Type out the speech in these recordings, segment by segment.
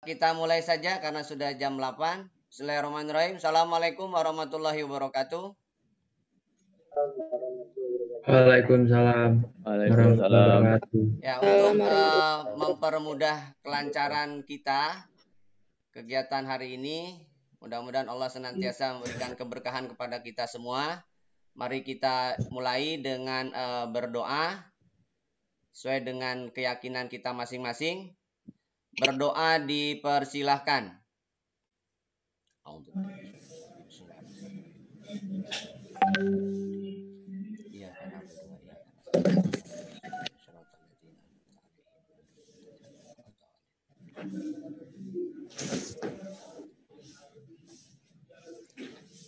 Kita mulai saja karena sudah jam 8. Bismillahirrahmanirrahim. Assalamualaikum warahmatullahi wabarakatuh. Waalaikumsalam. Waalaikumsalam. Ya, untuk mempermudah kelancaran kita kegiatan hari ini, mudah-mudahan Allah senantiasa memberikan keberkahan kepada kita semua. Mari kita mulai dengan berdoa sesuai dengan keyakinan kita masing-masing. Berdoa dipersilahkan.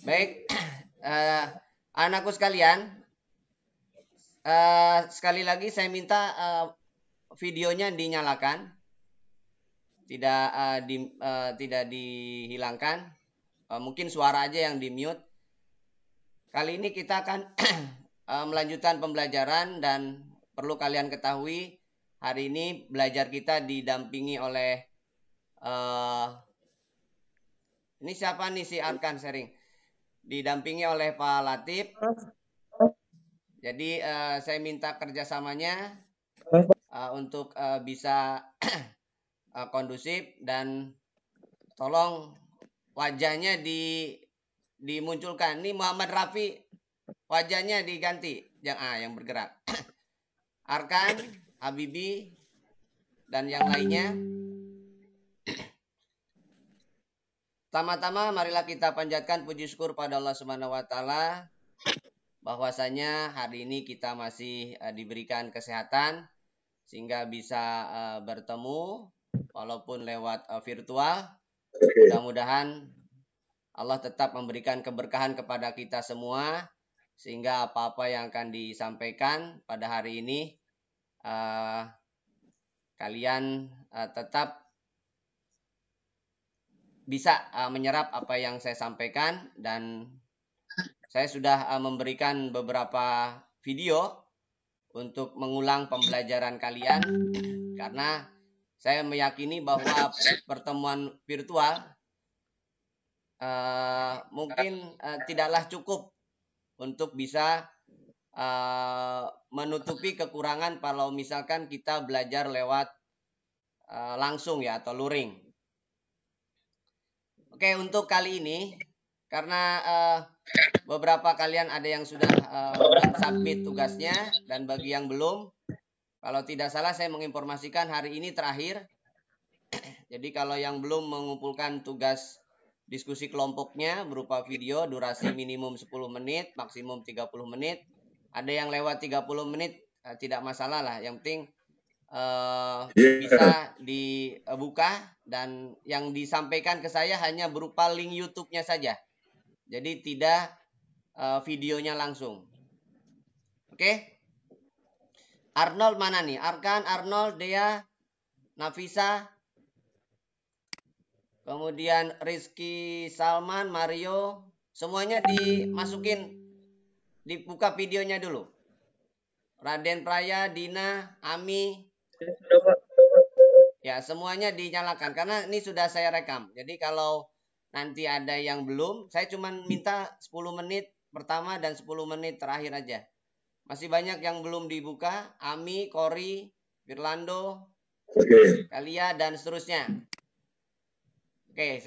Baik, anakku sekalian, sekali lagi saya minta videonya dinyalakan. Tidak dihilangkan, mungkin suara aja yang di mute. Kali ini kita akan melanjutkan pembelajaran dan perlu kalian ketahui hari ini belajar kita didampingi oleh ini siapa nih si Arkan sharing, didampingi oleh Pak Latif. Jadi saya minta kerjasamanya untuk bisa kondusif dan tolong wajahnya dimunculkan. Ini Muhammad Rafi, wajahnya diganti yang bergerak. Arkan, Habibi, dan yang lainnya. Pertama-tama marilah kita panjatkan puji syukur pada Allah Subhanahu wa taala bahwasanya hari ini kita masih diberikan kesehatan sehingga bisa bertemu walaupun lewat virtual. Mudah-mudahan Allah tetap memberikan keberkahan kepada kita semua sehingga apa-apa yang akan disampaikan pada hari ini kalian tetap bisa menyerap apa yang saya sampaikan. Dan saya sudah memberikan beberapa video untuk mengulang pembelajaran kalian karena saya meyakini bahwa pertemuan virtual mungkin tidaklah cukup untuk bisa menutupi kekurangan kalau misalkan kita belajar lewat langsung ya atau luring. Oke, untuk kali ini karena beberapa kalian ada yang sudah submit tugasnya dan bagi yang belum, kalau tidak salah saya menginformasikan hari ini terakhir. Jadi kalau yang belum mengumpulkan tugas diskusi kelompoknya berupa video durasi minimum 10 menit, maksimum 30 menit. Ada yang lewat 30 menit, tidak masalah lah. Yang penting bisa dibuka dan yang disampaikan ke saya hanya berupa link YouTube-nya saja. Jadi tidak videonya langsung. Oke? Arnold mana nih? Arkan, Arnold, Dea, Nafisa, kemudian Rizky, Salman, Mario, semuanya dimasukin, dibuka videonya dulu. Raden Praya, Dina, Ami, ya semuanya dinyalakan karena ini sudah saya rekam. Jadi kalau nanti ada yang belum, saya cuma minta 10 menit pertama dan 10 menit terakhir aja. Masih banyak yang belum dibuka, Ami, Kori, Firlando, Kalia, dan seterusnya. Oke,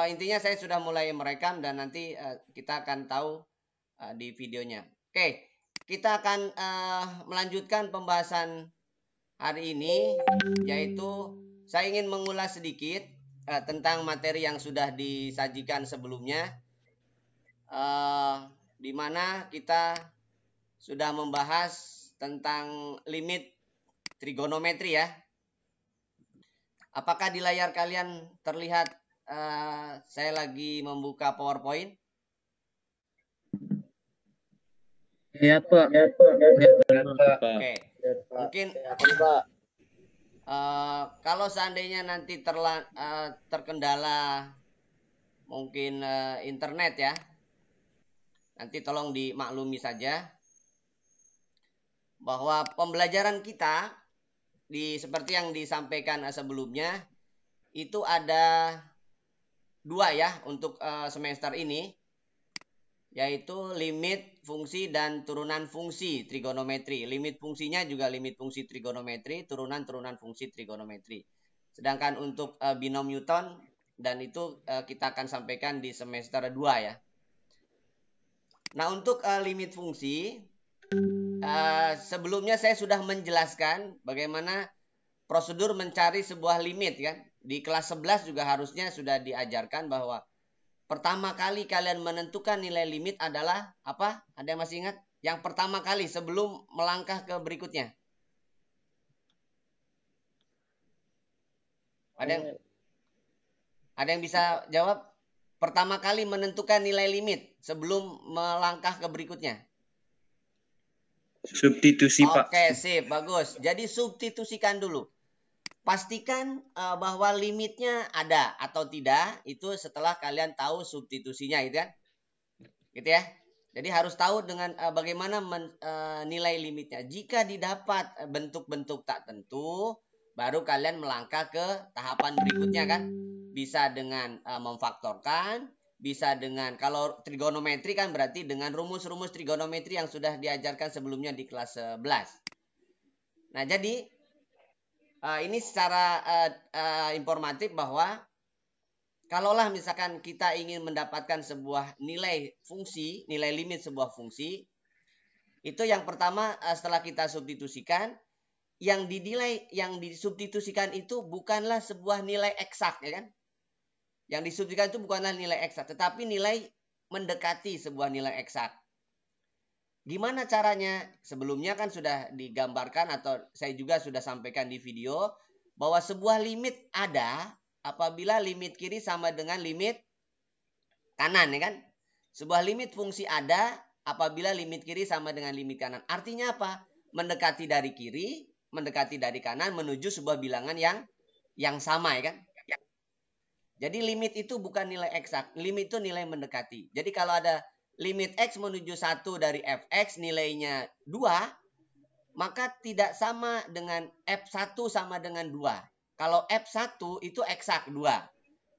intinya saya sudah mulai merekam dan nanti kita akan tahu di videonya. Oke, kita akan melanjutkan pembahasan hari ini, yaitu saya ingin mengulas sedikit tentang materi yang sudah disajikan sebelumnya, di mana kita sudah membahas tentang limit trigonometri ya. Apakah di layar kalian terlihat saya lagi membuka PowerPoint? Iya Pak. Oke, mungkin kalau seandainya nanti terkendala mungkin internet ya, nanti tolong dimaklumi saja bahwa pembelajaran kita seperti yang disampaikan sebelumnya itu ada 2 ya untuk semester ini, yaitu limit fungsi dan turunan fungsi trigonometri. Limit fungsinya juga limit fungsi trigonometri, turunan fungsi trigonometri. Sedangkan untuk binom Newton, dan itu kita akan sampaikan di semester 2 ya. Nah, untuk limit fungsi, sebelumnya saya sudah menjelaskan bagaimana prosedur mencari sebuah limit kan. Di kelas 11 juga harusnya sudah diajarkan bahwa pertama kali kalian menentukan nilai limit adalah apa? Ada yang masih ingat? Yang pertama kali sebelum melangkah ke berikutnya. Ada yang bisa jawab? Pertama kali menentukan nilai limit sebelum melangkah ke berikutnya. Substitusi, Pak. Oke, sip, bagus. Jadi substitusikan dulu. Pastikan bahwa limitnya ada atau tidak itu setelah kalian tahu substitusinya, gitu kan? Gitu ya. Jadi harus tahu dengan bagaimana nilai limitnya. Jika didapat bentuk-bentuk tak tentu, baru kalian melangkah ke tahapan berikutnya kan. Bisa dengan memfaktorkan, bisa dengan, kalau trigonometri kan berarti dengan rumus-rumus trigonometri yang sudah diajarkan sebelumnya di kelas 11. Nah, jadi ini secara informatif bahwa kalaulah misalkan kita ingin mendapatkan sebuah nilai fungsi, nilai limit sebuah fungsi, itu yang pertama setelah kita substitusikan, yang dinilai, yang disubstitusikan itu bukanlah sebuah nilai eksak, ya kan? Yang disubstitusikan itu bukanlah nilai eksak, tetapi nilai mendekati sebuah nilai eksak. Gimana caranya? Sebelumnya kan sudah digambarkan atau saya juga sudah sampaikan di video bahwa sebuah limit ada apabila limit kiri sama dengan limit kanan, ya kan? Sebuah limit fungsi ada apabila limit kiri sama dengan limit kanan. Artinya apa? Mendekati dari kiri, mendekati dari kanan menuju sebuah bilangan yang sama, ya kan? Jadi limit itu bukan nilai eksak, limit itu nilai mendekati. Jadi kalau ada limit X menuju 1 dari Fx nilainya 2, maka tidak sama dengan F1 sama dengan 2. Kalau F1 itu eksak 2.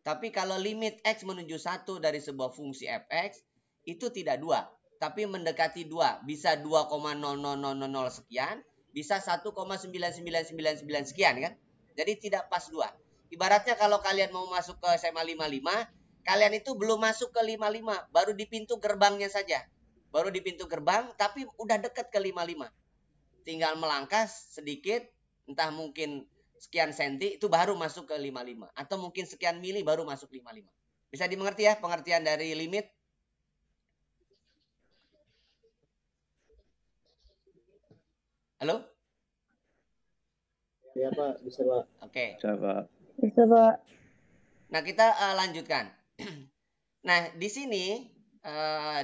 Tapi kalau limit X menuju 1 dari sebuah fungsi Fx, itu tidak 2. Tapi mendekati 2. Bisa 2,00000 sekian, bisa 1,99999 sekian kan. Jadi tidak pas 2. Ibaratnya kalau kalian mau masuk ke SMA 55, kalian itu belum masuk ke 55, baru di pintu gerbangnya saja. Baru di pintu gerbang, tapi udah dekat ke 55. Tinggal melangkah sedikit, entah mungkin sekian senti, itu baru masuk ke 55. Atau mungkin sekian mili baru masuk 55. Bisa dimengerti ya pengertian dari limit? Halo? Ya Pak, bisa Pak. Oke. Bisa, Pak. Bisa, Pak. Nah, kita lanjutkan. Nah, di sini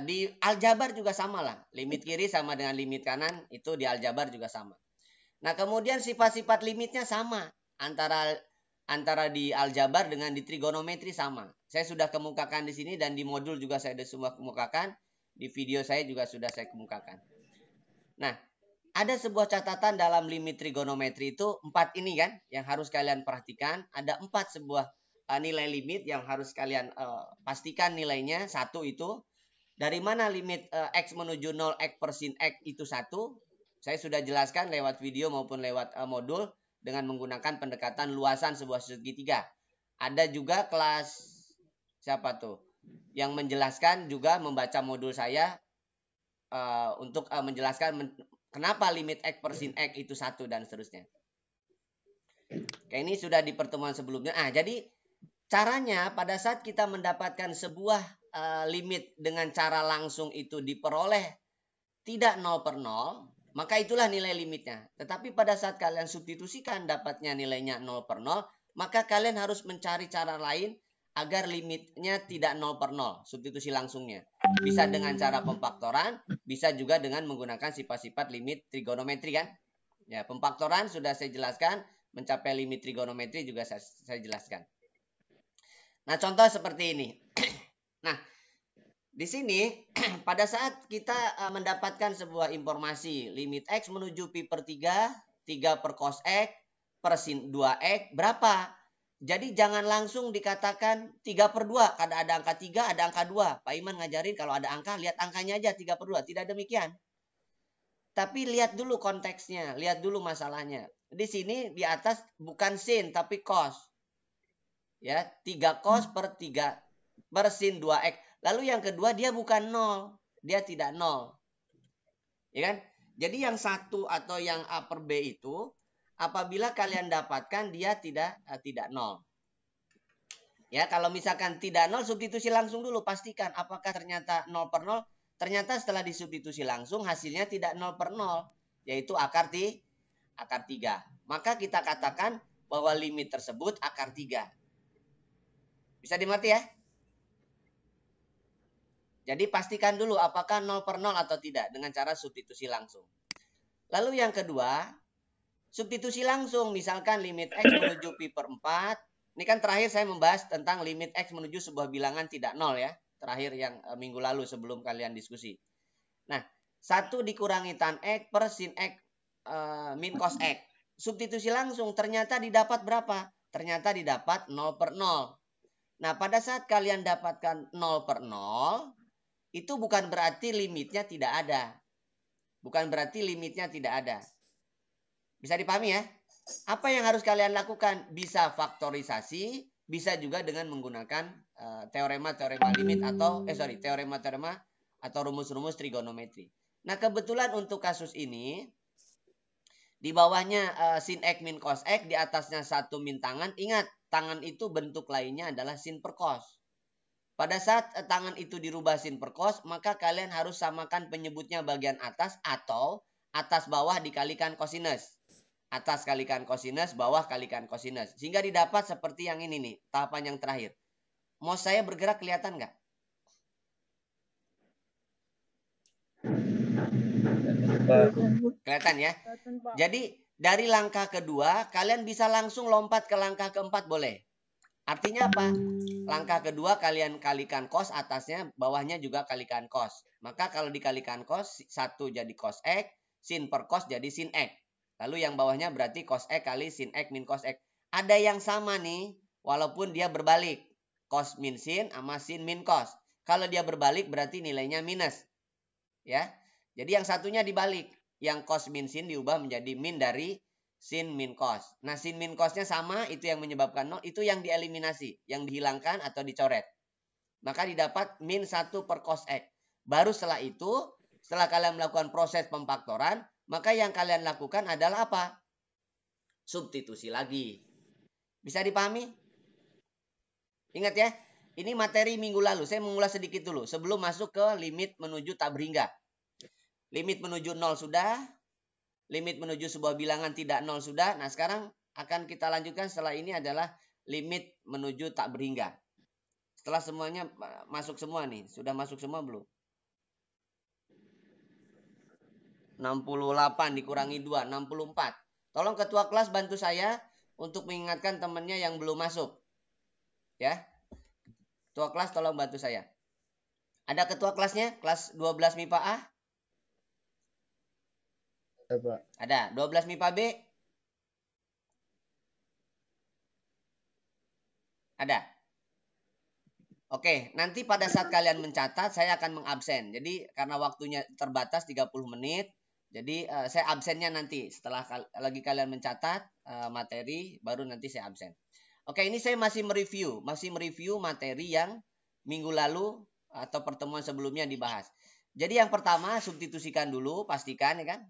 di aljabar juga sama lah. Limit kiri sama dengan limit kanan, itu di aljabar juga sama. Nah, kemudian sifat-sifat limitnya sama. Antara di aljabar dengan di trigonometri sama. Saya sudah kemukakan di sini dan di modul juga saya sudah kemukakan. Di video saya juga sudah saya kemukakan. Nah, ada sebuah catatan dalam limit trigonometri itu 4 ini kan yang harus kalian perhatikan. Ada 4 sebuah nilai limit yang harus kalian pastikan nilainya. 1 itu dari mana limit X menuju 0 X per sin X itu 1. Saya sudah jelaskan lewat video maupun lewat modul dengan menggunakan pendekatan luasan sebuah segitiga. Ada juga kelas siapa tuh yang menjelaskan juga membaca modul saya untuk menjelaskan kenapa limit X per sin X itu 1 dan seterusnya. Oke, ini sudah di pertemuan sebelumnya. Jadi caranya pada saat kita mendapatkan sebuah limit dengan cara langsung itu diperoleh tidak 0 per 0, maka itulah nilai limitnya. Tetapi pada saat kalian substitusikan dapatnya nilainya 0 per 0, maka kalian harus mencari cara lain agar limitnya tidak 0 per 0, substitusi langsungnya. Bisa dengan cara pemfaktoran, bisa juga dengan menggunakan sifat-sifat limit trigonometri kan. Ya, pemfaktoran sudah saya jelaskan, mencapai limit trigonometri juga saya jelaskan. Nah, contoh seperti ini. Nah, di sini pada saat kita mendapatkan sebuah informasi limit X menuju pi per 3, 3 per cos X per sin 2X berapa? Jadi jangan langsung dikatakan 3/2. Kada ada angka 3, ada angka 2. Pak Iman ngajarin kalau ada angka, lihat angkanya aja 3/2. Tidak demikian. Tapi lihat dulu konteksnya, lihat dulu masalahnya. Di sini di atas bukan sin, tapi cos. Ya, 3 cos per 3 per sin 2x. Lalu yang kedua dia bukan 0. Dia tidak 0. Ya kan? Jadi yang satu atau yang A per B itu, apabila kalian dapatkan dia tidak 0. Ya, kalau misalkan tidak 0, substitusi langsung dulu. Pastikan apakah ternyata 0/0. Ternyata setelah disubstitusi langsung hasilnya tidak 0/0. Yaitu akar 3. Maka kita katakan bahwa limit tersebut akar 3. Bisa dimengerti ya? Jadi pastikan dulu apakah 0/0 atau tidak dengan cara substitusi langsung. Lalu yang kedua, substitusi langsung. Misalkan limit X menuju pi per 4. Ini kan terakhir saya membahas tentang limit X menuju sebuah bilangan tidak 0 ya. Terakhir yang minggu lalu sebelum kalian diskusi. Nah, 1 dikurangi tan X per sin X min cos X. Substitusi langsung. Ternyata didapat berapa? Ternyata didapat 0/0. Nah, pada saat kalian dapatkan 0/0, itu bukan berarti limitnya tidak ada. Bukan berarti limitnya tidak ada. Bisa dipahami ya? Apa yang harus kalian lakukan? Bisa faktorisasi, bisa juga dengan menggunakan teorema-teorema limit atau teorema-teorema atau rumus-rumus trigonometri. Nah, kebetulan untuk kasus ini di bawahnya sin X min cos X, di atasnya 1 min tangan. Ingat, tangan itu bentuk lainnya adalah sin per cos. Pada saat tangan itu dirubah sin per cos, maka kalian harus samakan penyebutnya bagian atas atau atas bawah dikalikan kosinus. Atas kalikan kosinus, bawah kalikan kosinus. Sehingga didapat seperti yang ini nih, tahapan yang terakhir. Mau saya bergerak kelihatan nggak? Kelihatan ya? Jadi dari langkah kedua, kalian bisa langsung lompat ke langkah keempat boleh. Artinya apa? Langkah kedua kalian kalikan cos atasnya, bawahnya juga kalikan cos. Maka kalau dikalikan cos, 1 jadi cos X, sin per cos jadi sin X. Lalu yang bawahnya berarti cos X kali sin X min cos X. Ada yang sama nih, walaupun dia berbalik. Cos min sin sama sin min cos. Kalau dia berbalik berarti nilainya minus. Ya. Jadi yang satunya dibalik. Yang cos min sin diubah menjadi min dari sin min cos. Nah, sin min cosnya sama, itu yang menyebabkan 0. Itu yang dieliminasi, yang dihilangkan atau dicoret. Maka didapat min 1 per cos X. Baru setelah itu, setelah kalian melakukan proses pemfaktoran, maka yang kalian lakukan adalah apa? Substitusi lagi. Bisa dipahami? Ingat ya, ini materi minggu lalu. Saya mengulas sedikit dulu sebelum masuk ke limit menuju tak berhingga. Limit menuju 0 sudah. Limit menuju sebuah bilangan tidak 0 sudah. Nah, sekarang akan kita lanjutkan setelah ini adalah limit menuju tak berhingga. Setelah semuanya masuk semua nih. Sudah masuk semua belum? 68 dikurangi 2, 64. Tolong ketua kelas bantu saya untuk mengingatkan temannya yang belum masuk. Ya. Ketua kelas tolong bantu saya. Ada ketua kelasnya? Kelas 12 MIPA A? Ada. 12 MIPA B? Ada. Oke, nanti pada saat kalian mencatat saya akan mengabsen. Jadi karena waktunya terbatas 30 menit, jadi saya absennya nanti setelah lagi kalian mencatat materi, baru nanti saya absen. Oke, ini saya masih mereview materi yang minggu lalu atau pertemuan sebelumnya dibahas. Jadi yang pertama substitusikan dulu, pastikan ya kan.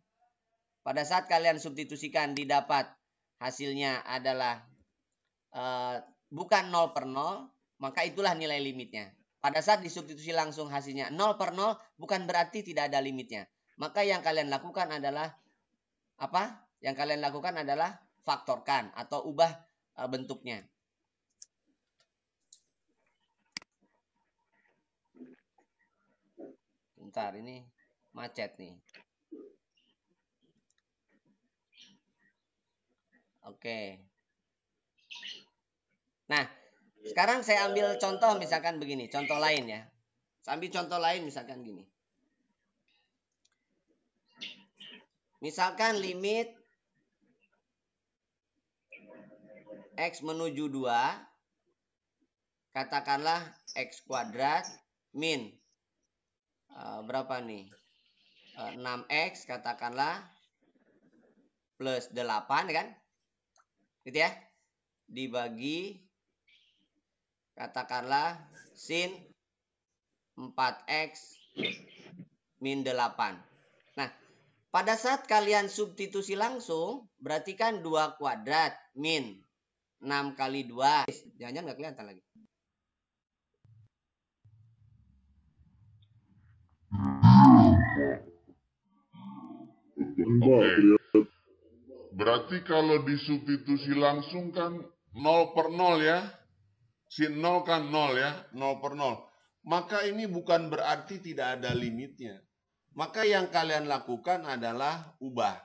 Pada saat kalian substitusikan didapat hasilnya adalah bukan 0/0, maka itulah nilai limitnya. Pada saat disubstitusi langsung hasilnya 0/0, bukan berarti tidak ada limitnya. Maka yang kalian lakukan adalah apa? Yang kalian lakukan adalah faktorkan atau ubah bentuknya. Bentar, ini macet nih. Oke. Nah, sekarang saya ambil contoh misalkan begini, contoh lain ya. Saya ambil contoh lain misalkan gini. Misalkan limit X menuju 2, katakanlah X kuadrat min berapa nih? 6X katakanlah plus 8 kan? Gitu ya. Dibagi katakanlah sin 4X min 8. Nah, pada saat kalian substitusi langsung, berarti kan 2 kuadrat min 6 kali 2. Jangan-jangan nggak kelihatan lagi. Oke. Berarti kalau disubstitusi langsung kan 0 per 0 ya. Sin 0 kan 0 ya. 0 per 0. Maka ini bukan berarti tidak ada limitnya. Maka yang kalian lakukan adalah ubah.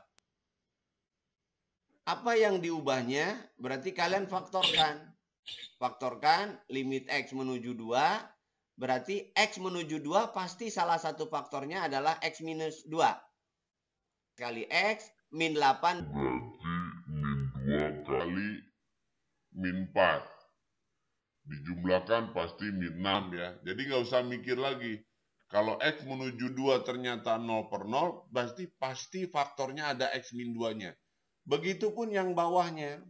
Apa yang diubahnya? Berarti kalian faktorkan. Faktorkan limit X menuju 2. Berarti X menuju 2 pasti salah satu faktornya adalah X minus 2. Kali X min 8. Berarti min 2 kali min 4. Dijumlahkan pasti min 6 ya. Jadi nggak usah mikir lagi. Kalau X menuju 2 ternyata 0 per 0, pasti faktornya ada X min 2-nya. Begitupun yang bawahnya.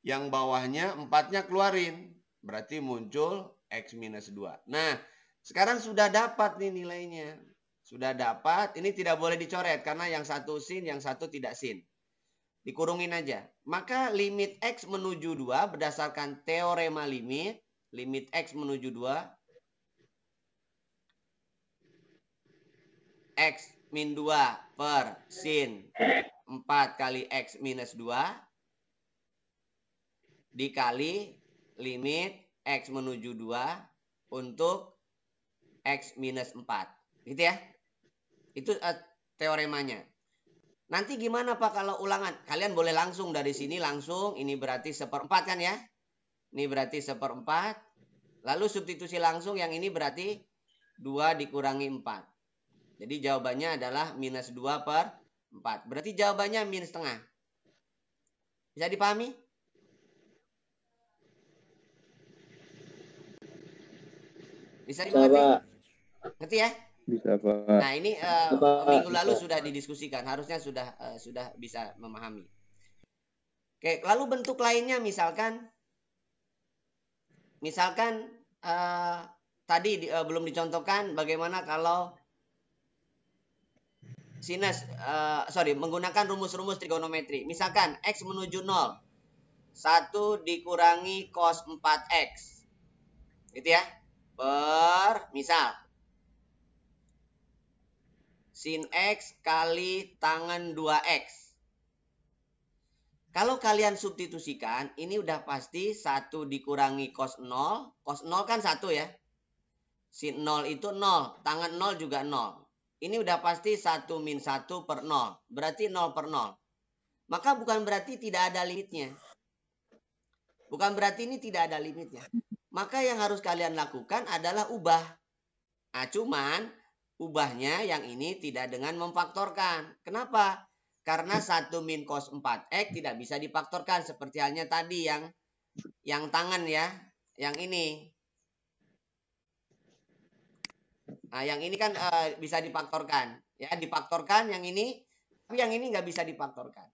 Yang bawahnya 4-nya keluarin. Berarti muncul X minus 2. Nah, sekarang sudah dapat nih nilainya. Sudah dapat. Ini tidak boleh dicoret karena yang satu sin, yang satu tidak sin. Dikurungin aja. Maka limit X menuju 2 berdasarkan teorema limit. Limit X menuju 2. X min 2 per sin 4 kali X minus 2 dikali limit X menuju 2 untuk X minus 4. Gitu ya. Itu teoremanya. Nanti gimana Pak kalau ulangan? Kalian boleh langsung dari sini langsung. Ini berarti 1/4 kan ya. Ini berarti 1/4. Lalu substitusi langsung yang ini berarti 2 dikurangi 4. Jadi jawabannya adalah minus 2 per 4. Berarti jawabannya min setengah. Bisa dipahami? Bisa dimengerti? Ngerti ya? Bisa, Pak. Nah ini minggu lalu sudah didiskusikan. Harusnya sudah bisa memahami. Oke, lalu bentuk lainnya misalkan tadi belum dicontohkan bagaimana kalau sinus, menggunakan rumus-rumus trigonometri. Misalkan X menuju 0. 1 dikurangi cos 4X. Gitu ya. Per, misal. Sin X kali tangan 2X. Kalau kalian substitusikan, ini udah pasti 1 dikurangi cos 0. Cos 0 kan 1 ya. Sin 0 itu 0. Tangan 0 juga 0. Ini udah pasti 1 min 1 per 0. Berarti 0 per 0. Maka bukan berarti tidak ada limitnya. Bukan berarti ini tidak ada limitnya. Maka yang harus kalian lakukan adalah ubah. Nah, cuman ubahnya yang ini tidak dengan memfaktorkan. Kenapa? Karena 1 min cos 4X tidak bisa difaktorkan. Seperti halnya tadi yang tangan ya. Yang ini. Nah, yang ini kan bisa difaktorkan. Ya, difaktorkan yang ini. Tapi yang ini nggak bisa difaktorkan.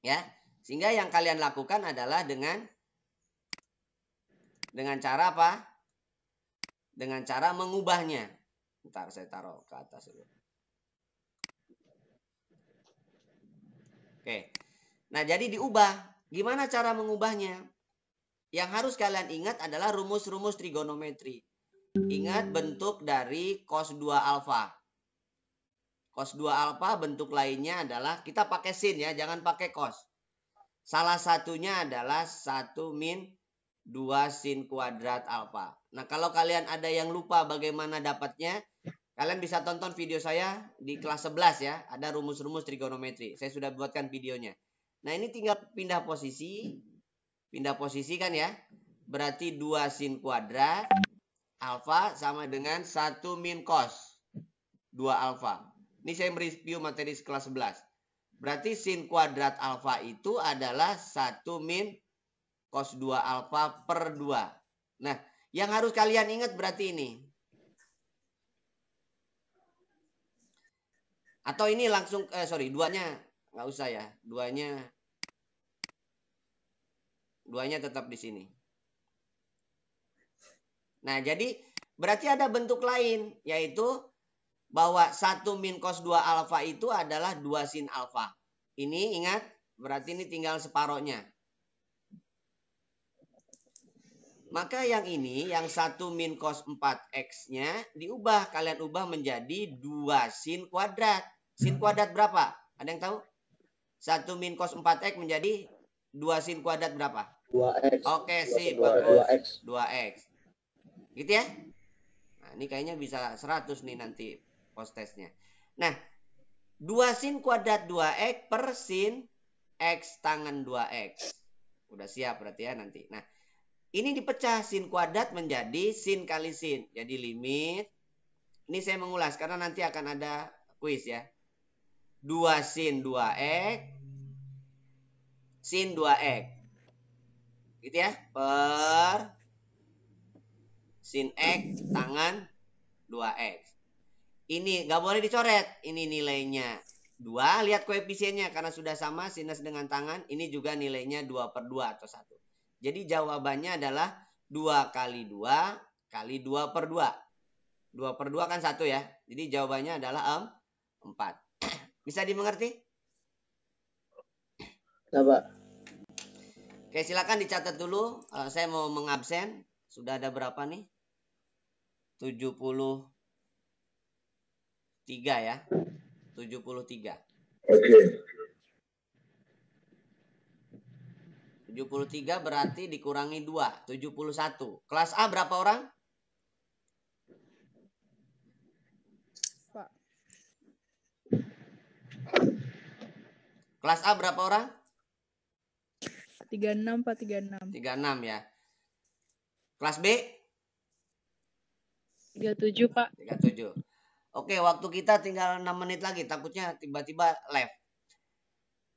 Ya, sehingga yang kalian lakukan adalah dengan cara apa? Dengan cara mengubahnya. Bentar, saya taruh ke atas dulu. Oke. Nah, jadi diubah. Gimana cara mengubahnya? Yang harus kalian ingat adalah rumus-rumus trigonometri. Ingat bentuk dari cos 2 alfa. Cos 2 alfa bentuk lainnya adalah, kita pakai sin ya, jangan pakai cos. Salah satunya adalah 1 min 2 sin kuadrat alfa. Nah, kalau kalian ada yang lupa bagaimana dapatnya, kalian bisa tonton video saya di kelas 11 ya. Ada rumus-rumus trigonometri. Saya sudah buatkan videonya. Nah, ini tinggal pindah posisi. Pindah posisi kan ya. Berarti 2 sin kuadrat alfa sama dengan 1 min cos 2 alfa. Ini saya mereview materi kelas 11. Berarti sin kuadrat alfa itu adalah 1 min cos 2 alfa per 2. Nah, yang harus kalian ingat berarti ini. Atau ini langsung, duanya nggak usah ya. Duanya tetap di sini. Nah, jadi berarti ada bentuk lain, yaitu bahwa 1 min cos 2 alfa itu adalah 2 sin alfa. Ini ingat, berarti ini tinggal separohnya. Maka yang ini, yang 1 min cos 4x-nya diubah. Kalian ubah menjadi 2 sin kuadrat. Sin kuadrat berapa? Ada yang tahu? 1 min cos 4x menjadi 2 sin kuadrat berapa? 2x. Oke, sip. 2x. 2x. Gitu ya? Nah, ini kayaknya bisa 100 nih nanti post testnya. Nah, 2 sin kuadrat 2x per sin x tangan 2x. Udah siap berarti ya nanti. Nah, ini dipecah sin kuadrat menjadi sin kali sin. Jadi limit. Ini saya mengulas karena nanti akan ada kuis ya. 2 sin 2x. Sin 2x. Gitu ya. Per sin x tangan 2x. Ini nggak boleh dicoret. Ini nilainya 2. Lihat koefisiennya. Karena sudah sama sinus dengan tangan. Ini juga nilainya 2 per 2 atau 1. Jadi jawabannya adalah 2 kali 2 kali 2 per 2. 2 per 2 kan 1 ya. Jadi jawabannya adalah 4. Bisa dimengerti? Ya, Pak. Oke, silakan dicatat dulu. Saya mau mengabsen. Sudah ada berapa nih? 73 ya. 73. Oke. 73 berarti dikurangi 2. 71. Kelas A berapa orang? Pak. Kelas A berapa orang? 36, Pak. 36. 36 ya. Kelas B? 37, Pak. 37. Oke, waktu kita tinggal 6 menit lagi. Takutnya tiba-tiba left.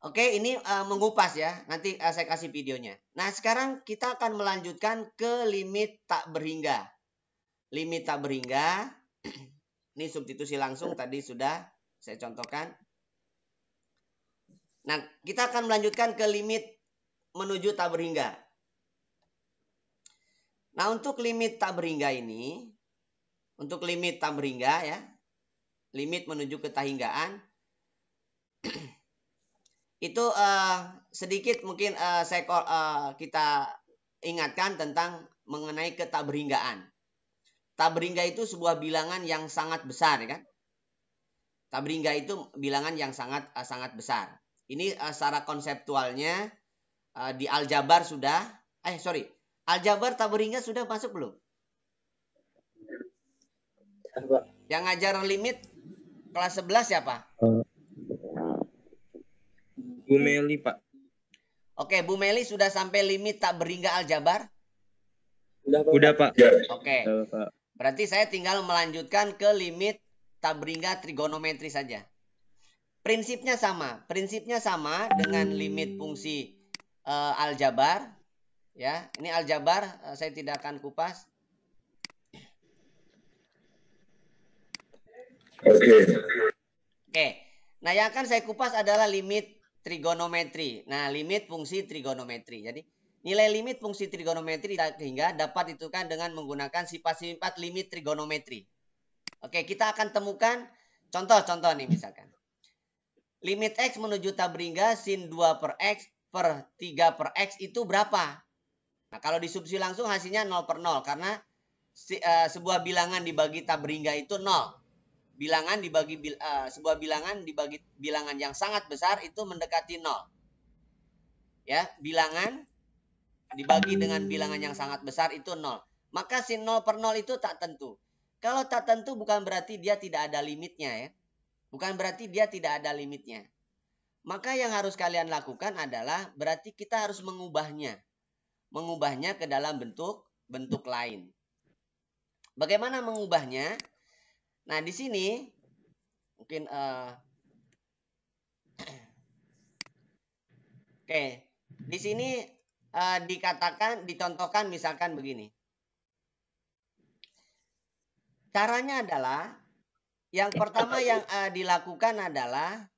Oke, ini mengupas ya. Nanti saya kasih videonya. Nah, sekarang kita akan melanjutkan ke limit tak berhingga. Limit tak berhingga. Ini substitusi langsung tadi sudah saya contohkan. Nah, kita akan melanjutkan ke limit menuju tak berhingga. Nah, untuk limit tak berhingga ini, untuk limit tak berhingga ya, limit menuju ketahinggaan, itu sedikit mungkin kita ingatkan tentang mengenai ketakberhinggaan. Tak berhingga itu sebuah bilangan yang sangat besar, ya kan? Tak berhingga itu bilangan yang sangat besar. Ini secara konseptualnya di aljabar sudah, aljabar tak berhingga sudah masuk belum? Yang ngajar limit kelas 11 siapa? Bu Meli, Pak. Oke, Bu Meli sudah sampai limit tak berhingga aljabar? Udah, Pak. Oke. Berarti saya tinggal melanjutkan ke limit tak berhingga trigonometri saja. Prinsipnya sama. Prinsipnya sama dengan limit fungsi aljabar. Ya, ini aljabar saya tidak akan kupas. Oke. Nah, yang akan saya kupas adalah limit trigonometri. Nah, limit fungsi trigonometri. Jadi, nilai limit fungsi trigonometri hingga dapat ditentukan dengan menggunakan sifat-sifat limit trigonometri. Oke, kita akan temukan contoh-contoh nih misalkan. Limit X menuju tak berhingga sin 2 per X per 3 per X itu berapa? Nah, kalau disubstitusi langsung hasilnya 0 per 0. Karena sebuah bilangan dibagi tak berhingga itu 0. Bilangan dibagi sebuah bilangan dibagi bilangan yang sangat besar itu mendekati 0. Ya, bilangan dibagi dengan bilangan yang sangat besar itu 0. Maka sin 0 per 0 itu tak tentu. Kalau tak tentu bukan berarti dia tidak ada limitnya ya. Bukan berarti dia tidak ada limitnya. Maka yang harus kalian lakukan adalah berarti kita harus mengubahnya. Mengubahnya ke dalam bentuk lain. Bagaimana mengubahnya? Nah, di sini mungkin Oke, di sini dicontohkan misalkan begini. Caranya adalah, yang pertama yang dilakukan adalah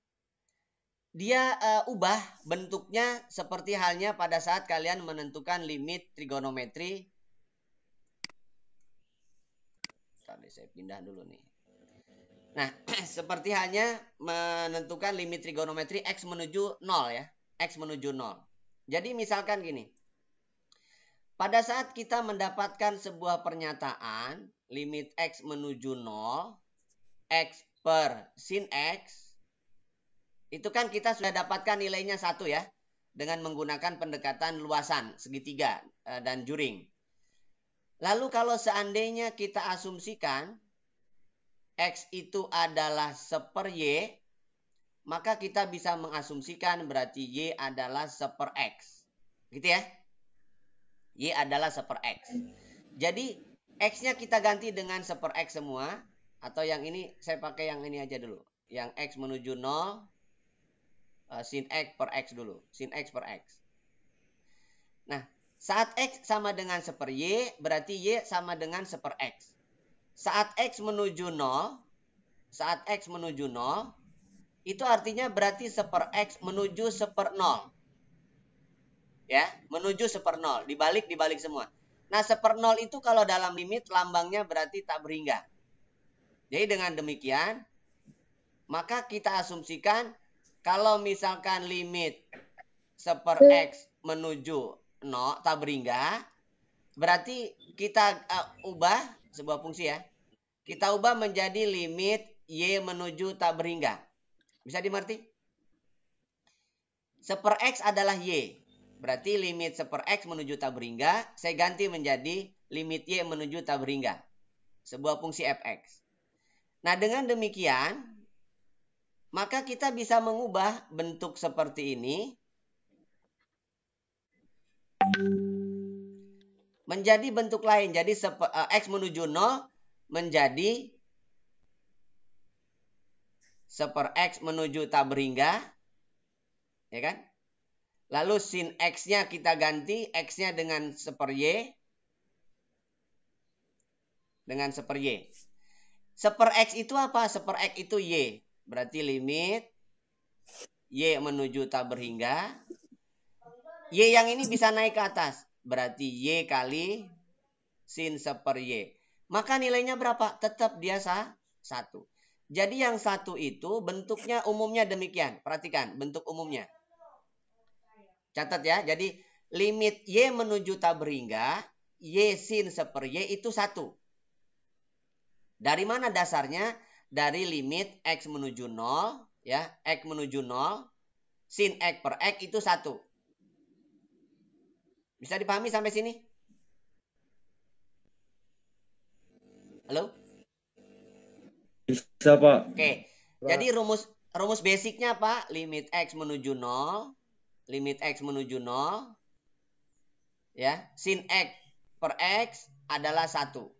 dia ubah bentuknya seperti halnya pada saat kalian menentukan limit trigonometri. Tadi saya pindah dulu nih. Nah, seperti halnya menentukan limit trigonometri X menuju 0 ya. X menuju 0. Jadi misalkan gini. Pada saat kita mendapatkan sebuah pernyataan, limit X menuju 0, X per sin X, itu kan kita sudah dapatkan nilainya 1 ya. Dengan menggunakan pendekatan luasan, segitiga, dan juring. Lalu kalau seandainya kita asumsikan X itu adalah seper Y, maka kita bisa mengasumsikan berarti Y adalah seper X. Gitu ya. Y adalah seper X. Jadi X-nya kita ganti dengan seper X semua. Atau yang ini saya pakai yang ini aja dulu. Yang X menuju 0. Sin X per X dulu. Sin X per X. Nah, saat X sama dengan seper Y, berarti Y sama dengan seper X. Saat X menuju 0, itu artinya berarti seper X menuju seper 0. Ya, menuju seper 0. Dibalik semua. Nah, seper 0 itu kalau dalam limit lambangnya berarti tak berhingga. Jadi dengan demikian, maka kita asumsikan kalau misalkan limit seper X menuju 0 tak berhingga, berarti kita ubah sebuah fungsi ya. Kita ubah menjadi limit Y menuju tak berhingga. Bisa dimengerti? Seper X adalah Y. Berarti limit seper X menuju tak berhingga, saya ganti menjadi limit Y menuju tak berhingga. Sebuah fungsi fx. Nah, dengan demikian, maka kita bisa mengubah bentuk seperti ini menjadi bentuk lain. Jadi X menuju 0 menjadi seper X menuju tak berhingga. Ya kan? Lalu sin X-nya kita ganti. X-nya dengan seper Y. Dengan seper Y. Seper X itu apa? Seper X itu Y. Berarti limit Y menuju tak berhingga. Y yang ini bisa naik ke atas. Berarti Y kali sin seper Y. Maka nilainya berapa? Tetap dia 1. Jadi yang 1 itu bentuknya umumnya demikian. Perhatikan bentuk umumnya. Catat ya. Jadi limit Y menuju tak berhingga. Y sin seper Y itu 1. Dari mana dasarnya? Dari limit X menuju 0. Ya, X menuju 0. Sin X per X itu 1. Bisa dipahami sampai sini? Halo? Bisa, Pak. Oke. Jadi rumus basicnya apa? Limit X menuju 0. Limit X menuju 0. Ya, sin X per X adalah 1.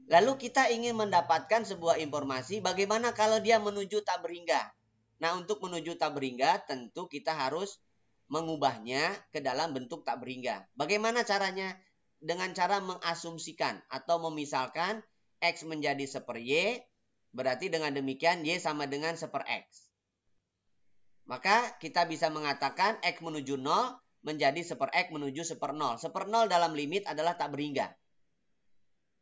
Lalu kita ingin mendapatkan sebuah informasi bagaimana kalau dia menuju tak berhingga. Nah, untuk menuju tak berhingga tentu kita harus mengubahnya ke dalam bentuk tak berhingga. Bagaimana caranya? Dengan cara mengasumsikan atau memisalkan X menjadi seper Y, berarti dengan demikian Y sama dengan seper X. Maka kita bisa mengatakan X menuju 0 menjadi seper X menuju seper 0. Seper 0 dalam limit adalah tak berhingga.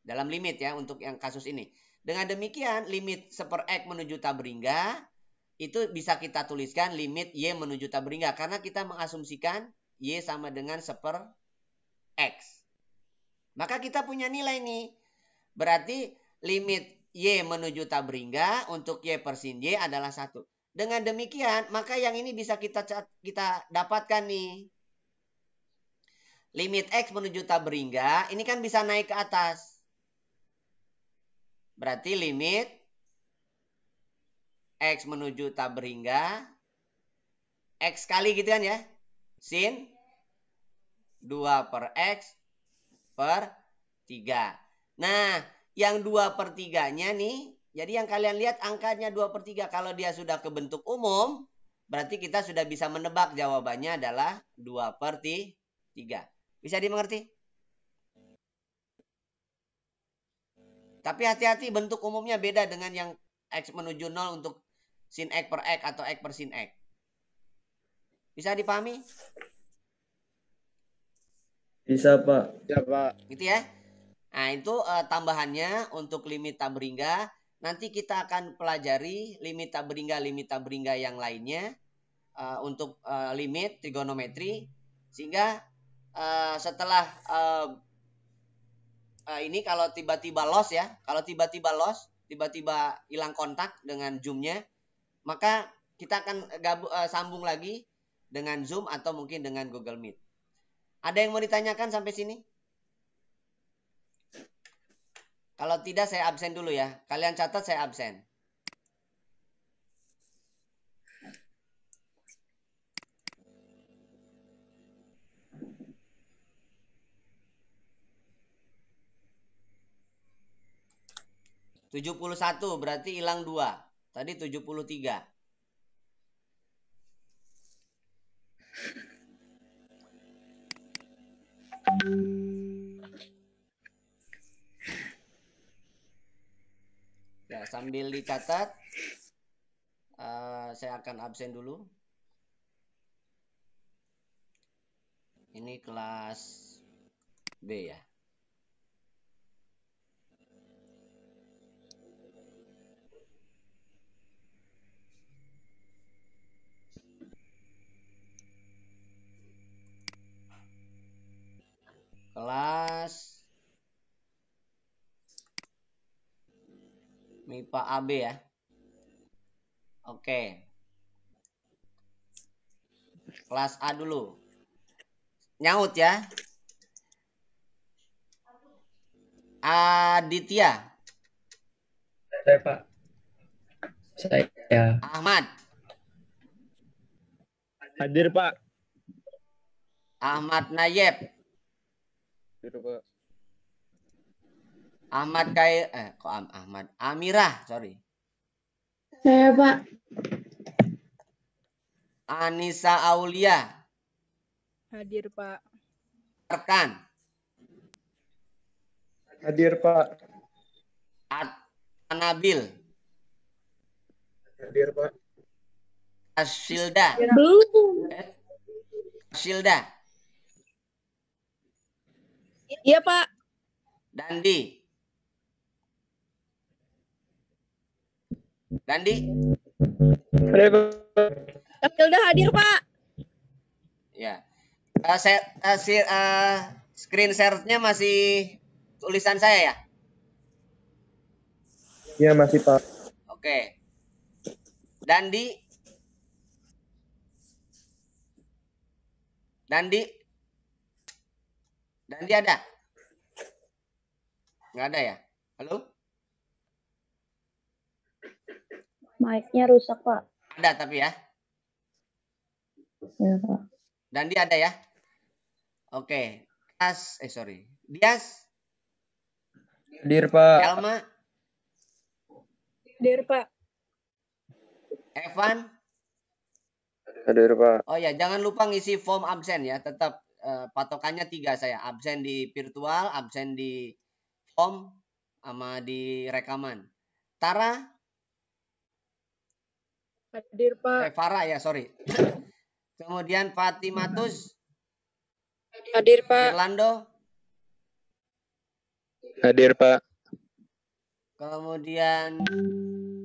Dalam limit ya untuk yang kasus ini. Dengan demikian limit seper X menuju tak berhingga itu bisa kita tuliskan limit Y menuju tak berhingga. Karena kita mengasumsikan Y sama dengan seper X. Maka kita punya nilai nih. Berarti limit Y menuju tak berhingga untuk Y per sin Y adalah 1. Dengan demikian maka yang ini bisa kita dapatkan nih. Limit X menuju tak berhingga ini kan bisa naik ke atas. Berarti limit X menuju tak berhingga. X kali gitu kan ya. Sin 2 per X per 3. Nah, yang 2 per 3-nya nih. Jadi yang kalian lihat angkanya 2 per 3. Kalau dia sudah ke bentuk umum. Berarti kita sudah bisa menebak jawabannya adalah 2/3. Bisa dimengerti? Tapi hati-hati, bentuk umumnya beda dengan yang X menuju 0 untuk sin X per X atau X per sin X. Bisa dipahami? Bisa, Pak. Ya, Pak. Gitu ya. Nah, itu tambahannya untuk limit tabringga. Nanti kita akan pelajari limit tabringga yang lainnya untuk limit trigonometri. Sehingga setelah ini kalau tiba-tiba loss ya, kalau tiba-tiba loss, tiba-tiba hilang kontak dengan Zoom-nya, maka kita akan sambung lagi dengan Zoom atau mungkin dengan Google Meet. Ada yang mau ditanyakan sampai sini? Kalau tidak saya absen dulu ya. Kalian catat saya absen. (71) berarti hilang 2. Tadi 73. Ya, sambil dicatat, saya akan absen dulu. Ini kelas B ya. Kelas MIPA AB ya. Oke. Kelas A dulu. Nyaut ya. Aditya. Saya, Pak. Saya. Ahmad. Hadir, Pak. Ahmad Nayeb. Hadir, Pak. Ahmad Ahmad Amirah, sorry. Saya, Pak. Anissa Aulia. Hadir, Pak. Arkan. Hadir, Pak. Nabil. Hadir, Pak. Asilda. Belum. Asilda. Iya, Pak. Dandi. Dandi. Hadir, Pak. Hilda hadir, Pak. Ya. Screen share-nya masih tulisan saya ya? Iya, masih, Pak. Oke. Dandi. Dandi. Dandi ada? Nggak ada ya? Halo? Mic-nya rusak, Pak. Ada tapi ya? Ya, Pak. Dandi ada ya? Oke. Dias. Hadir, Pak. Elma. Hadir, Pak. Evan. Hadir, Pak. Oh ya, jangan lupa ngisi form absen ya. Tetap patokannya 3 saya. Absen di virtual, absen di form, sama di rekaman. Tara. Hadir, Pak. Farah ya, sorry. Kemudian Fatimatus. Hadir, Pak. Irlando. Hadir, Pak. Kemudian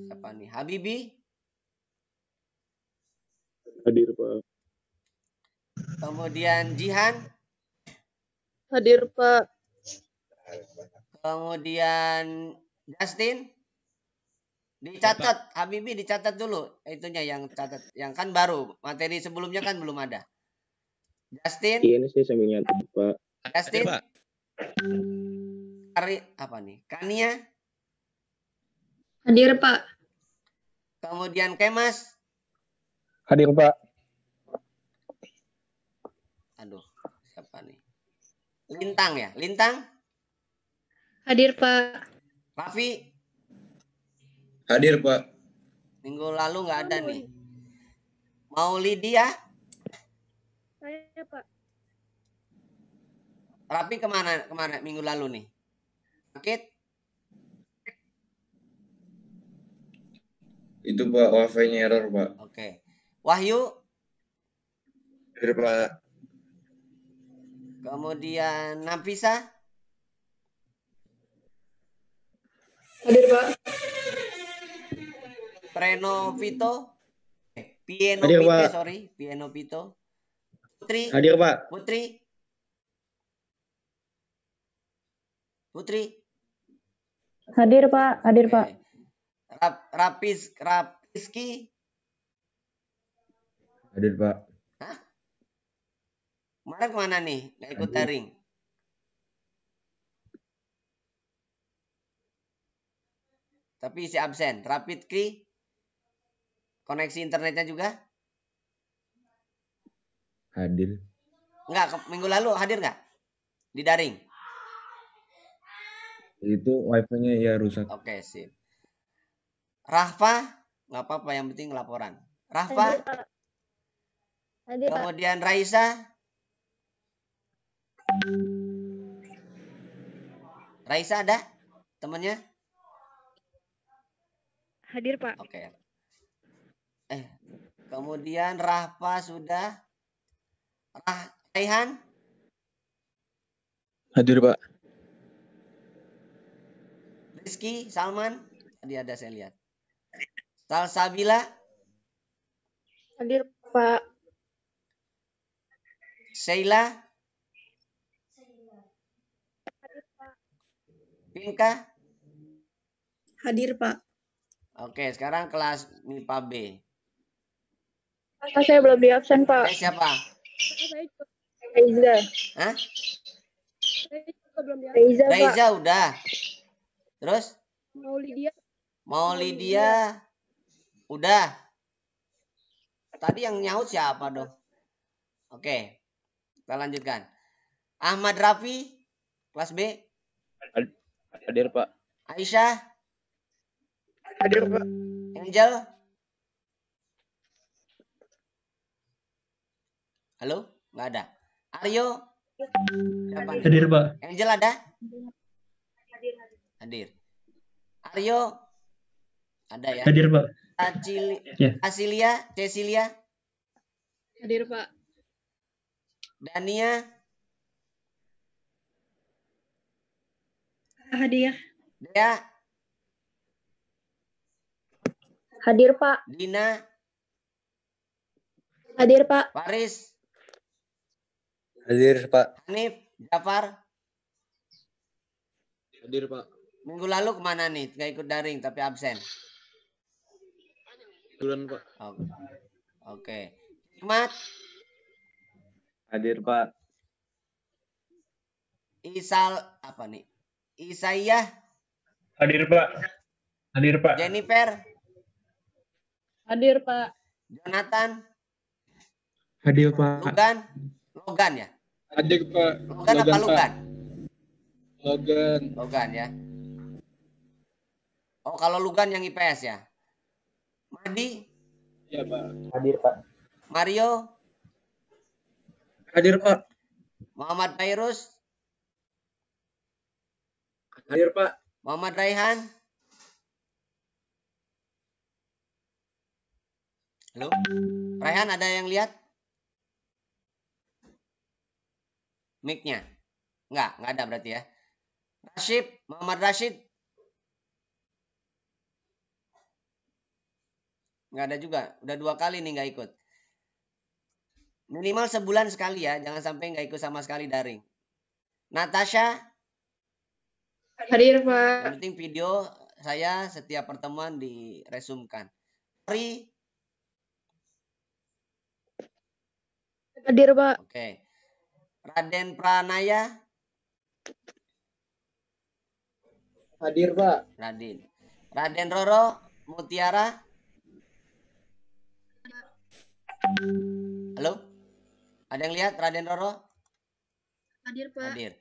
siapa nih? Habibi. Hadir, Pak. Kemudian Jihan. Hadir, Pak. Kemudian Justin. Dicatat, Habibi dicatat dulu. Itunya yang catat. Yang kan baru. Materi sebelumnya kan belum ada. Justin. Iya, ini saya sambil nyatet, Pak. Justin. Apa nih? Kania. Hadir, Pak. Kemudian Kemas. Hadir, Pak. Aduh, siapa nih? Lintang ya? Lintang. Hadir, Pak. Raffi. Hadir, Pak. Minggu lalu nggak ada nih. Maulidia. Saya, Pak. Rapi kemana minggu lalu nih? Sakit? Itu Pak, wifi-nya error Pak. Oke. Wahyu. Hadir Pak. Kemudian Nafisa. Hadir, Pak. Prenovito. Pieno Hadir, Pite, Pak. sorry. Pieno Pito. Putri. Hadir Pak. Putri. Putri. Hadir, Pak. Hadir, Oke. Pak. Rapiski. Hadir Pak. Kemarin kemana nih? Nggak ikut daring. Tapi isi absen. Rapidki. Koneksi internetnya juga? Hadir. Enggak, minggu lalu hadir nggak? Di daring? Itu wifi-nya ya rusak. Oke, sip. Rahfa, nggak apa-apa, yang penting laporan. Rahfa, Hadir, Pak. kemudian Raisa. Raisa ada temennya? Hadir, Pak. Oke. Kemudian Rahfa sudah. Raihan, Hadir Pak. Rizky, Salman, tadi ada saya lihat. Salsabila, Hadir, Pak. Sheila, Pinka. Hadir, Pak. Oke, sekarang kelas MIPA B. Saya belum di absen, Pak. Siapa? Reza. Hah? Reza, Pak. Raiza udah. Terus? Mau Lydia. Udah. Tadi yang nyaut siapa dong? Oke. Kita lanjutkan. Ahmad Rafi, kelas B. Hadir Pak. Aisyah, Hadir Pak. Angel. Halo? Nggak ada. Aryo. Siapa nih? Hadir, Pak. Angel ada? Hadir. Aryo. Ada ya? Hadir, Pak. Ya. Cecilia. Hadir, Pak. Dania. Hadir. Dea. Hadir, Pak. Dina. Hadir, Pak. Faris. Hadir Pak. Hanif. Jafar. Hadir Pak. Minggu lalu kemana nih? Nggak ikut daring tapi absen. Duluan Pak. Oke. Hikmat. Hadir Pak. Apa nih? Isaiyah. Hadir, Pak. Hadir, Pak. Jennifer. Hadir, Pak. Jonathan. Hadir Pak. Logan ya? Hadir Pak. Logan apa Logan? Logan. Logan ya. Oh, kalau Logan yang IPS ya. Madi. Ya Pak. Hadir, Pak. Mario. Hadir Pak. Muhammad Fairuz. Hadir Pak. Muhammad Raihan. Halo? Raihan ada yang lihat? Mic-nya? Nggak ada berarti ya. Rashid, Muhammad Rashid. Nggak ada juga. Udah 2 kali nih nggak ikut. Minimal sebulan sekali ya. Jangan sampai nggak ikut sama sekali daring. Natasha. Hadir, Pak. Yang penting video saya setiap pertemuan diresumkan. Tori. Hadir, Pak. Oke. Raden Pranaya. Hadir Pak. Raden Roro Mutiara. Halo? Ada yang lihat Raden Roro? Hadir, Pak. Hadir.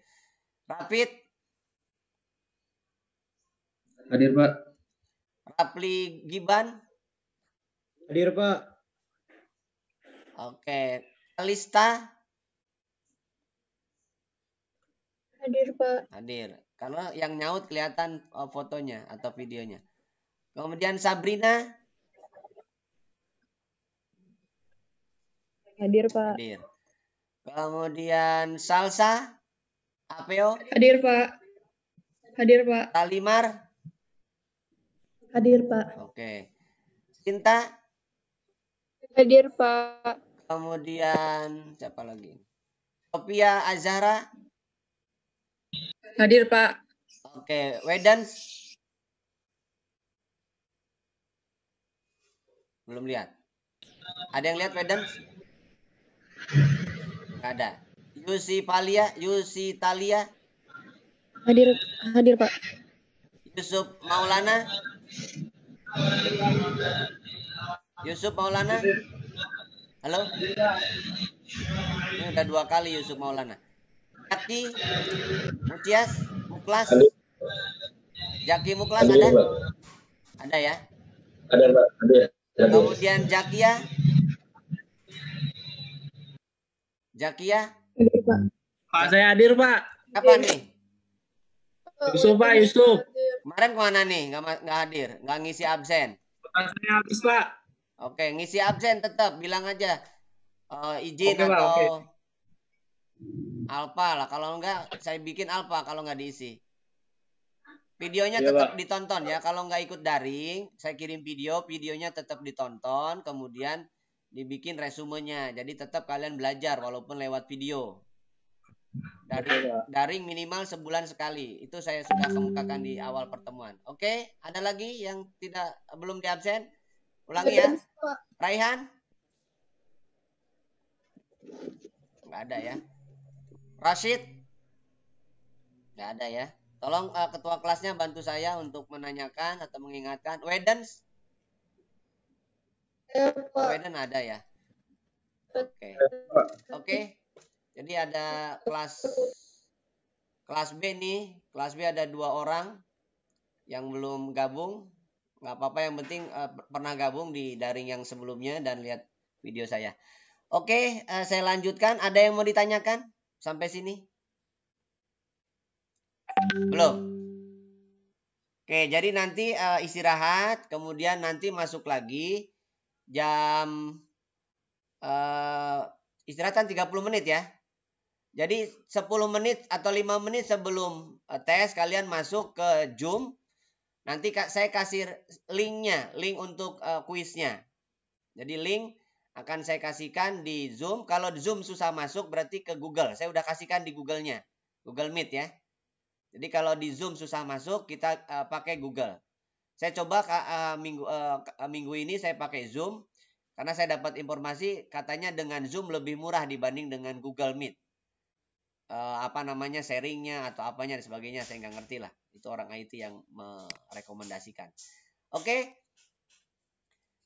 Rapid. Hadir, Pak. Rapli Giban. Hadir Pak. Oke. Kalista? Hadir, Pak. Hadir. Karena yang nyaut kelihatan fotonya atau videonya. Kemudian Sabrina? Hadir, Pak. Hadir. Kemudian Salsa? Apeo? Hadir, Pak. Hadir, Pak. Talimar? Hadir, Pak. Oke. Cinta? Hadir, Pak. Kemudian siapa lagi? Sophia Azhara? Hadir, Pak. Oke. Wedans? Belum lihat. Ada yang lihat Wedans? Nggak ada. Yusi Talia? Hadir, Pak. Yusuf Maulana? Halo? Ini udah 2 kali Yusuf Maulana. Jaki? Muklas? Jaki Muklas ada? Ada ya? Ada, Pak. Ada. Kemudian Jakia? Hadir, Pak. Pak, saya hadir, Pak. Apa nih? Yusuf, Pak, Yusuf. Kemarin kemana nih? Nggak hadir, nggak ngisi absen. Pak, saya habis, Pak. Oke, ngisi absen tetap bilang aja izin Oke, Pak, atau oke. alfa lah. Kalau enggak, saya bikin alfa kalau nggak diisi. Videonya Iya, tetap Pak. ditonton ya. Kalau nggak ikut daring, saya kirim videonya tetap ditonton, kemudian dibikin resumenya. Jadi tetap kalian belajar walaupun lewat video. Daring minimal sebulan sekali. Itu saya sudah kemukakan di awal pertemuan. Oke, ada lagi yang belum di absen? Ulangi ya. Raihan? Nggak ada ya. Rashid? Nggak ada ya. Tolong ketua kelasnya bantu saya untuk menanyakan atau mengingatkan. Wedens? Weden ada ya. Oke. Oke. Jadi ada kelas B nih. Kelas B ada 2 orang yang belum gabung. Nggak apa-apa, yang penting pernah gabung di daring yang sebelumnya dan lihat video saya. Oke, saya lanjutkan. Ada yang mau ditanyakan sampai sini? Belum? Oke, jadi nanti istirahat, kemudian nanti masuk lagi jam istirahat 30 menit ya. Jadi 10 menit atau 5 menit sebelum tes kalian masuk ke Zoom. Nanti saya kasih linknya, link untuk kuisnya. Jadi link akan saya kasihkan di Zoom. Kalau di Zoom susah masuk berarti ke Google. Saya udah kasihkan di Google-nya. Google Meet ya. Jadi kalau di Zoom susah masuk, kita pakai Google. Saya coba minggu ini saya pakai Zoom. Karena saya dapat informasi katanya dengan Zoom lebih murah dibanding dengan Google Meet. Sharingnya atau apanya dan sebagainya, saya nggak ngerti lah. Itu orang IT yang merekomendasikan. Oke.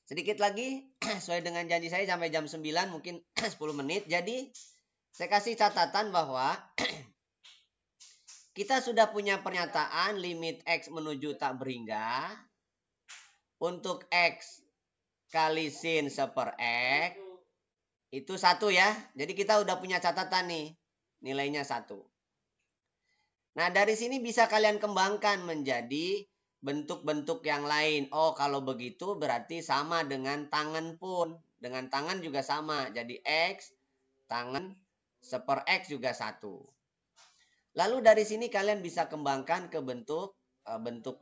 Sedikit lagi, sesuai dengan janji saya sampai jam 9, mungkin 10 menit. Jadi, saya kasih catatan bahwa kita sudah punya pernyataan limit X menuju tak berhingga. Untuk X kali sin seper X, itu 1 ya. Jadi kita udah punya catatan nih. Nilainya 1. Nah, dari sini bisa kalian kembangkan menjadi bentuk-bentuk yang lain. Oh, kalau begitu berarti sama dengan tangan pun. Dengan tangan juga sama. Jadi X, tangan, seper X juga 1. Lalu dari sini kalian bisa kembangkan ke bentuk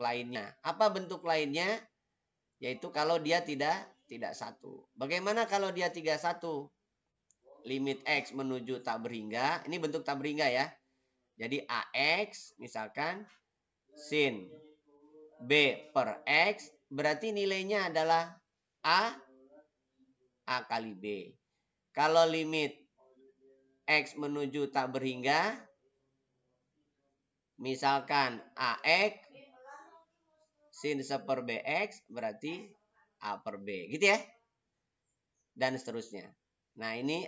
lainnya. Apa bentuk lainnya? Yaitu kalau dia tidak 1. Bagaimana kalau dia 31? Limit X menuju tak berhingga. Ini bentuk tak berhingga ya. Jadi AX misalkan sin B per X. Berarti nilainya adalah A kali B. Kalau limit X menuju tak berhingga, misalkan AX sin seper BX berarti A per B. Gitu ya. Dan seterusnya. Nah, ini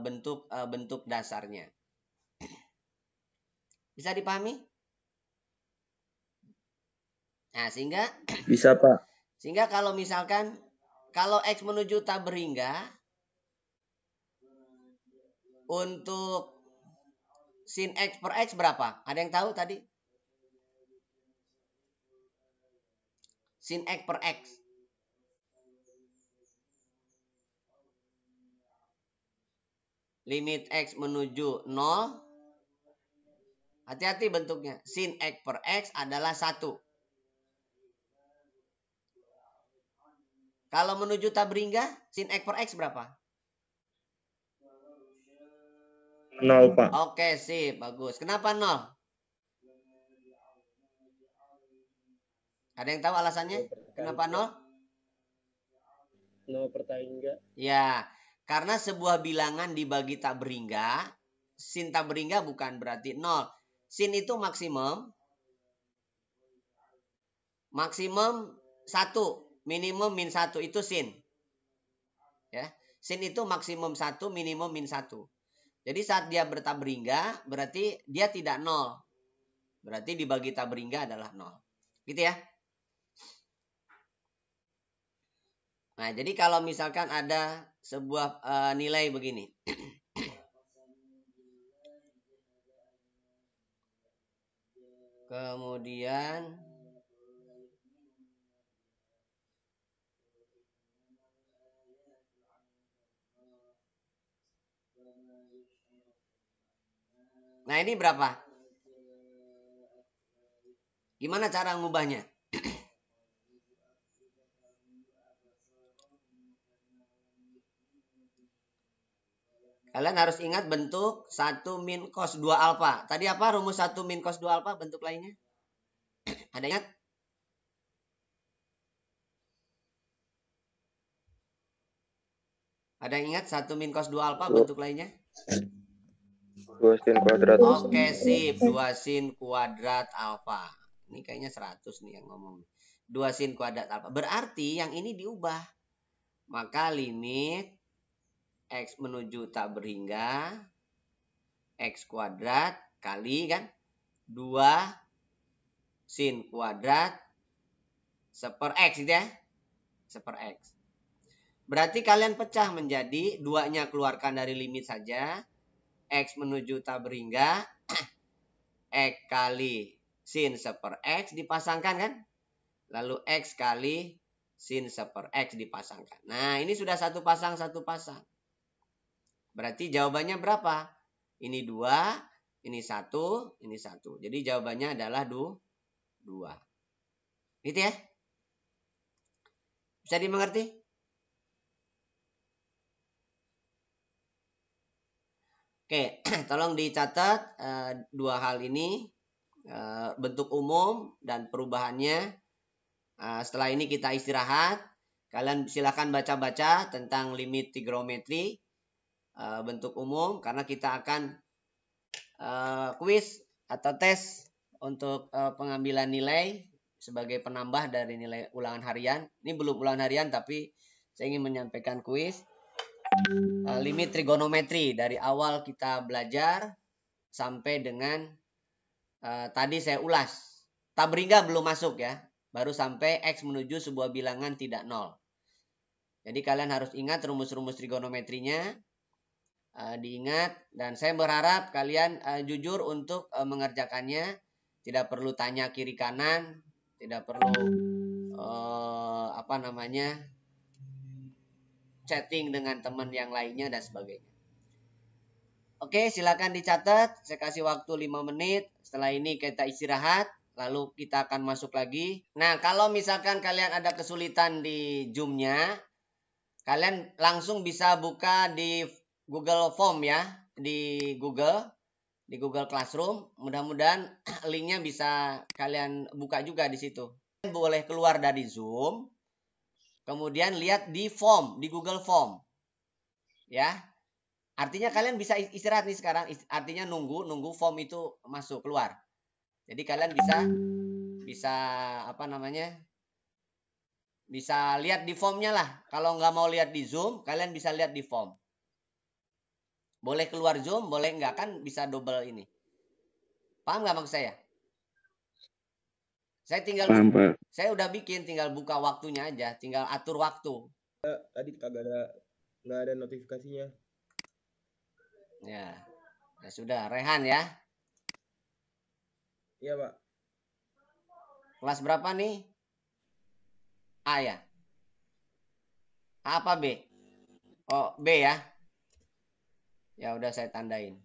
bentuk dasarnya. Bisa dipahami? Nah, sehingga Bisa, Pak. Sehingga kalau misalkan kalau X menuju tak berhingga, untuk sin X per X berapa? Ada yang tahu tadi? Sin X per X. Limit X menuju 0. Hati-hati bentuknya. Sin X per X adalah 1. Kalau menuju tabringga, sin X per X berapa? 0, Pak. Oke, sip. Bagus. Kenapa 0? Ada yang tahu alasannya? Kenapa 0? 0 per tabringga. Ya, karena sebuah bilangan dibagi tabringga, sin tabringga bukan berarti 0. Sin itu maksimum 1, minimum min 1 itu sin. Ya, sin itu maksimum 1, minimum min 1. Jadi saat dia bertabringga berarti dia tidak 0. Berarti dibagi tabringga adalah 0. Gitu ya. Nah, jadi kalau misalkan ada sebuah nilai begini. Kemudian nah, ini berapa? Gimana cara ngubahnya? Kalian harus ingat bentuk 1 min cos 2 alfa. Tadi apa rumus 1 min cos 2 alfa bentuk lainnya? Ada ingat? Ada yang ingat 1 min cos 2 alfa bentuk lainnya? 2 sin kuadrat. Oke, sip. 2 sin kuadrat alfa. Ini kayaknya 100 nih yang ngomong. 2 sin kuadrat alfa. Berarti yang ini diubah. Maka limit X menuju tabringga X kuadrat kali kan 2 sin kuadrat seper X gitu ya. Seper X. Berarti kalian pecah menjadi 2-nya keluarkan dari limit saja. X menuju tabringga X kali sin seper X dipasangkan kan. Lalu X kali sin seper X dipasangkan. Nah, ini sudah satu pasang. Berarti jawabannya berapa? Ini 2, ini 1, ini 1. Jadi jawabannya adalah 2. Gitu ya? Bisa dimengerti? Oke, tolong dicatat 2 hal ini. Bentuk umum dan perubahannya. Setelah ini kita istirahat. Kalian silakan baca-baca tentang limit trigonometri. Bentuk umum. Karena kita akan kuis atau tes untuk pengambilan nilai sebagai penambah dari nilai ulangan harian. Ini belum ulangan harian tapi saya ingin menyampaikan kuis. Limit trigonometri dari awal kita belajar sampai dengan tadi saya ulas. Tabringga belum masuk ya. Baru sampai X menuju sebuah bilangan tidak 0. Jadi kalian harus ingat rumus-rumus trigonometrinya. Diingat. Dan saya berharap kalian jujur untuk mengerjakannya. Tidak perlu tanya kiri kanan. Tidak perlu chatting dengan teman yang lainnya dan sebagainya. Oke, silakan dicatat. Saya kasih waktu 5 menit. Setelah ini kita istirahat. Lalu kita akan masuk lagi. Nah, kalau misalkan kalian ada kesulitan di Zoom-nya, kalian langsung bisa buka di Google Form ya. Di Google Classroom. Mudah-mudahan linknya bisa kalian buka juga di situ. Kalian boleh keluar dari Zoom. Kemudian lihat di form, di Google Form. Ya. Artinya kalian bisa istirahat nih sekarang. Artinya nunggu form itu masuk, keluar. Jadi kalian bisa bisa lihat di formnya lah. Kalau nggak mau lihat di Zoom, kalian bisa lihat di form. Boleh keluar Zoom, boleh nggak, kan bisa double ini. Paham nggak maksud saya? Saya udah bikin, tinggal buka waktunya aja, tinggal atur waktu. Tadi nggak ada notifikasinya. Ya, ya sudah. Rehan ya. Iya, Pak. Kelas berapa nih? A ya? A apa B? Oh, B ya. Ya udah saya tandain.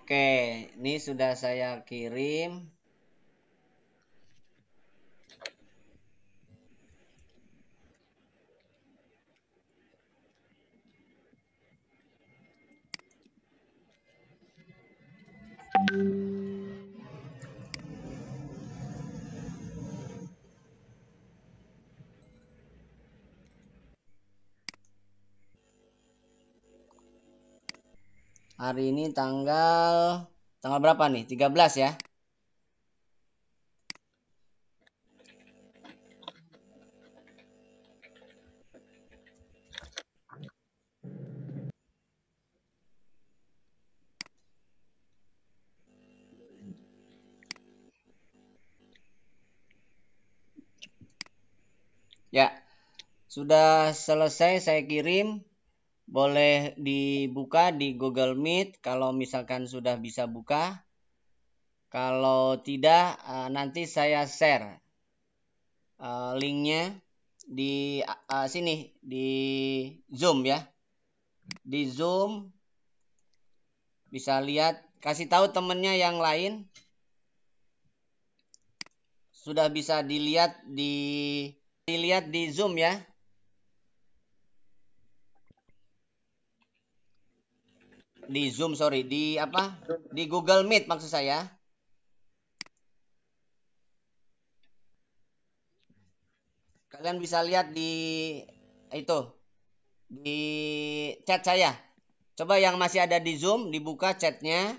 Oke, ini sudah saya kirim. Hari ini tanggal berapa nih? 13 ya? Ya, sudah selesai saya kirim. Boleh dibuka di Google Meet kalau misalkan sudah bisa buka. Kalau tidak, nanti saya share linknya di sini di Zoom ya. Di Zoom bisa lihat, kasih tahu temennya yang lain. Sudah bisa dilihat di Zoom ya. Di Zoom, sorry, di apa? Di Google Meet maksud saya. Kalian bisa lihat di itu, di chat saya. Coba yang masih ada di Zoom dibuka chatnya.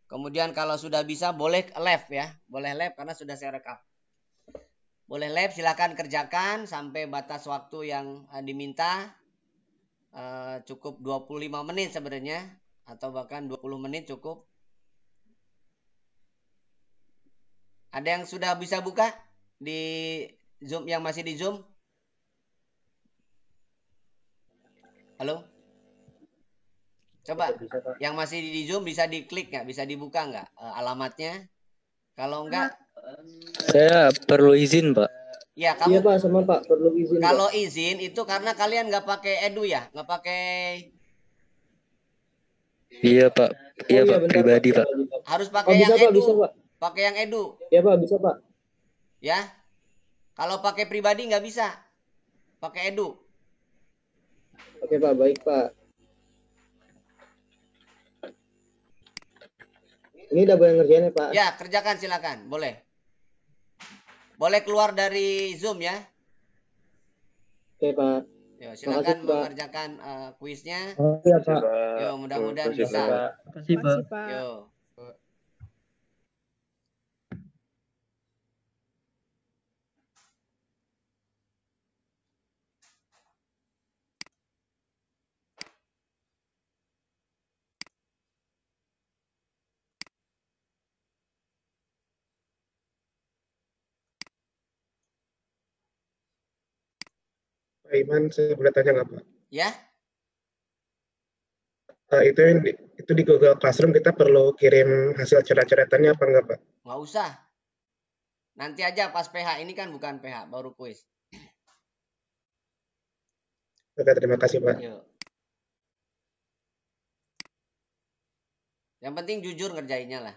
Kemudian kalau sudah bisa boleh live ya. Boleh live karena sudah saya rekam. Boleh live, silakan kerjakan sampai batas waktu yang diminta. Cukup 25 menit sebenarnya. Atau bahkan 20 menit cukup. Ada yang sudah bisa buka di Zoom, yang masih di Zoom? Halo? Coba yang masih di Zoom bisa diklik nggak? Bisa dibuka nggak alamatnya? Kalau enggak, Saya perlu izin, Pak. ya Iya kamu Pak, sama Pak, perlu izin Pak. kalau izin itu karena kalian nggak pakai edu ya, nggak pakai. Iya, Pak. Iya, Oh iya Pak. bentar Pribadi, Pak. Harus Oh pakai bisa yang Pak, edu. bisa Pak. Pakai yang edu, Iya Pak, bisa Pak. ya. Kalau pakai pribadi nggak bisa. Pakai edu. Oke Pak, baik Pak. Ini udah boleh ngerjain ya Pak? Ya, kerjakan silakan, boleh. Boleh keluar dari Zoom ya. Oke Pak. Yo, silakan Makasih, Pak. mengerjakan kuisnya. Oh iya Pak. Yo, mudah-mudahan Makasih, bisa. Pak. Makasih Pak. Yo. Pak Iman, saya boleh tanya nggak Pak? Ya. Itu di Google Classroom kita perlu kirim hasil coret-coretannya apa enggak Pak? Nggak usah. Nanti aja pas PH, ini kan bukan PH, baru kuis. Oke, terima kasih Pak. Yuk. Yang penting jujur ngerjainnya lah.